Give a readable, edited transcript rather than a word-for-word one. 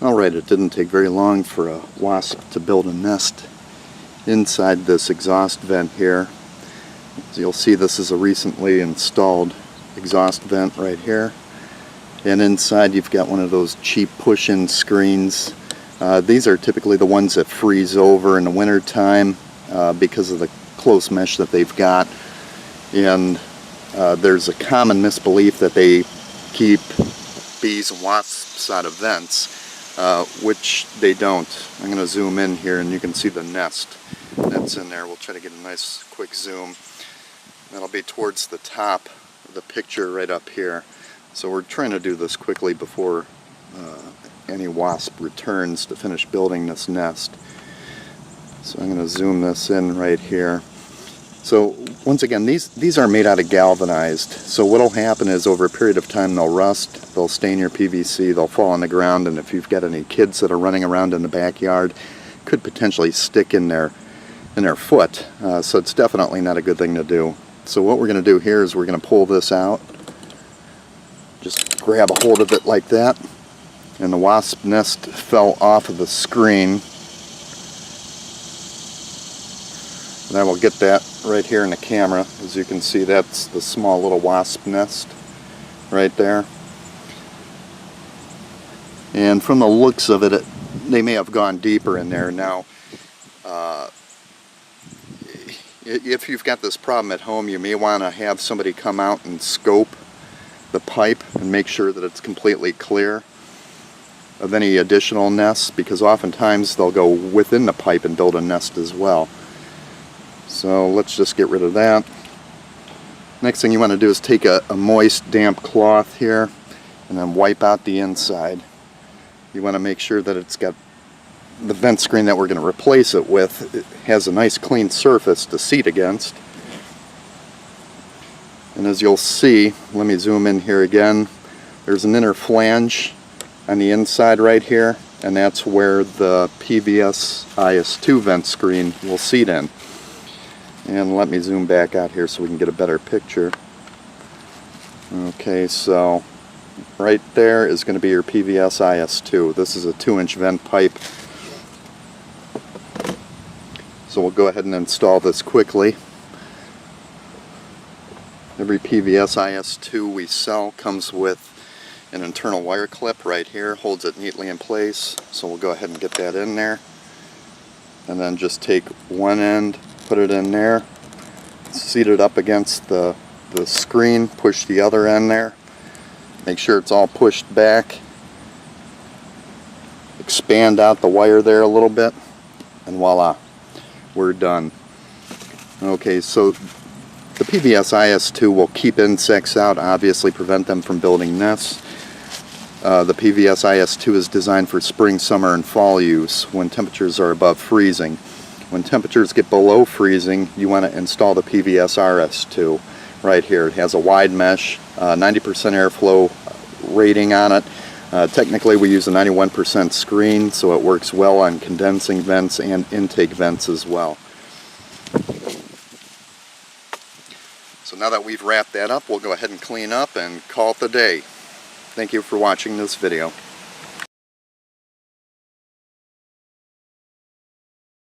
Alright, it didn't take very long for a wasp to build a nest inside this exhaust vent here. As you'll see, this is a recently installed exhaust vent right here. And inside you've got one of those cheap push-in screens. These are typically the ones that freeze over in the winter time because of the close mesh that they've got. And there's a common misbelief that they keep bees and wasps out of vents. Which they don't. I'm going to zoom in here and you can see the nest that's in there. We'll try to get a nice quick zoom. That'll be towards the top of the picture right up here. So we're trying to do this quickly before any wasp returns to finish building this nest. So I'm going to zoom this in right here. So once again, these are made out of galvanized. So what'll happen is over a period of time they'll rust, they'll stain your PVC, they'll fall on the ground, and if you've got any kids that are running around in the backyard, could potentially stick in their foot. So it's definitely not a good thing to do. So what we're going to do here is we're going to pull this out. Just grab a hold of it like that. And the wasp nest fell off of the screen. And I will get that right here in the camera. As you can see, that's the small little wasp nest right there. And from the looks of it, they may have gone deeper in there. Now, if you've got this problem at home, you may want to have somebody come out and scope the pipe and make sure that it's completely clear of any additional nests, because oftentimes they'll go within the pipe and build a nest as well. So let's just get rid of that. Next thing you want to do is take a moist, damp cloth here and then wipe out the inside. You want to make sure that it's got the vent screen that we're going to replace it with. It has a nice clean surface to seat against. And as you'll see, let me zoom in here again, there's an inner flange on the inside right here, and that's where the PVS IS2 vent screen will seat in. And let me zoom back out here so we can get a better picture. Okay, so right there is going to be your PVS IS2. This is a 2-inch vent pipe. So we'll go ahead and install this quickly. Every PVS IS2 we sell comes with an internal wire clip right here, holds it neatly in place. So we'll go ahead and get that in there. And then just take one end, put it in there, seat it up against the screen, push the other end there, make sure it's all pushed back, expand out the wire there a little bit, and voila, we're done. Okay, so the PVS IS2 will keep insects out, obviously prevent them from building nests. The PVS IS2 is designed for spring, summer, and fall use when temperatures are above freezing. When temperatures get below freezing, you want to install the PVS RS2 right here. It has a wide mesh, 90% airflow rating on it. Technically we use a 91% screen, so it works well on condensing vents and intake vents as well. So now that we've wrapped that up, we'll go ahead and clean up and call it the day. Thank you for watching this video.